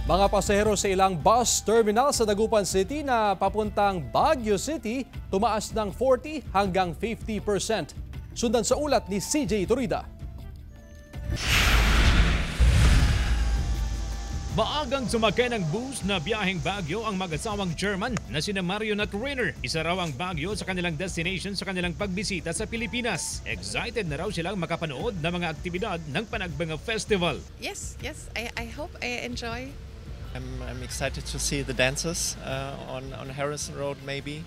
Mga pasahero sa ilang bus terminal sa Dagupan City na papuntang Baguio City tumaas ng 40 hanggang 50%. Sundan sa ulat ni CJ Torida. Maagang sumakay ng bus na biyaheng Baguio ang mag-asawang German na sina Marion at Rainer. Isa raw ang Baguio sa kanilang destination sa kanilang pagbisita sa Pilipinas. Excited na raw silang makapanood ng mga aktibidad ng Panagbenga Festival. Yes. I hope I enjoy. I'm excited to see the dances on Harrison Road maybe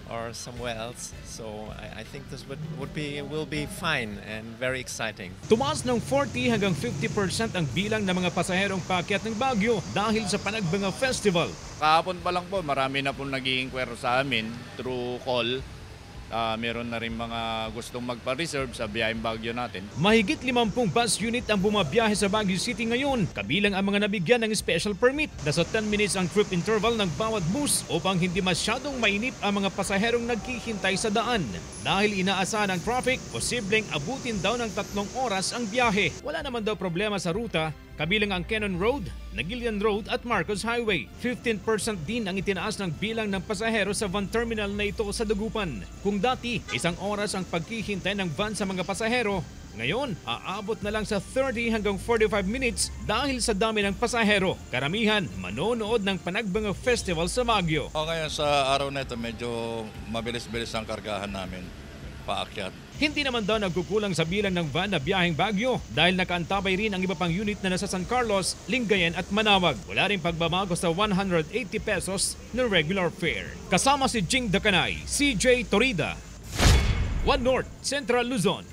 or somewhere else. So I think this will be fine and very exciting. Tumaas ng 40 hanggang 50% ang bilang ng mga pasaherong paakyat ng Baguio dahil sa Panagbenga Festival. Kahapon pa lang po, marami na po nag-i-inquire sa amin through call. Meron na rin mga gustong magpa-reserve sa biyaheng Baguio natin. Mahigit 50 bus unit ang bumabiyahe sa Baguio City ngayon, kabilang ang mga nabigyan ng special permit. Nasa 10 minutes ang trip interval ng bawat bus upang hindi masyadong mainip ang mga pasaherong nagkihintay sa daan. Dahil inaasahan ang traffic, posibleng abutin daw ng 3 oras ang biyahe. Wala naman daw problema sa ruta, kabilang ang Cannon Road, Nagilian Road at Marcos Highway. 15% din ang itinaas ng bilang ng pasahero sa van terminal na ito sa Dagupan. Kung dati, 1 oras ang pagkihintay ng van sa mga pasahero, ngayon, aabot na lang sa 30 hanggang 45 minutes dahil sa dami ng pasahero. Karamihan, manonood ng Panagbenga Festival sa Baguio. Ngayon sa araw na ito, medyo mabilis-bilis ang kargahan namin paakyat. Hindi naman daw nagkukulang sa bilang ng van na biyaheng Baguio dahil nakaantabay rin ang iba pang unit na nasa San Carlos, Lingayen at Manawag. Wala rin pagbabago sa 180 pesos na regular fare. Kasama si Jing Dakanay, CJ Torida, One North, Central Luzon.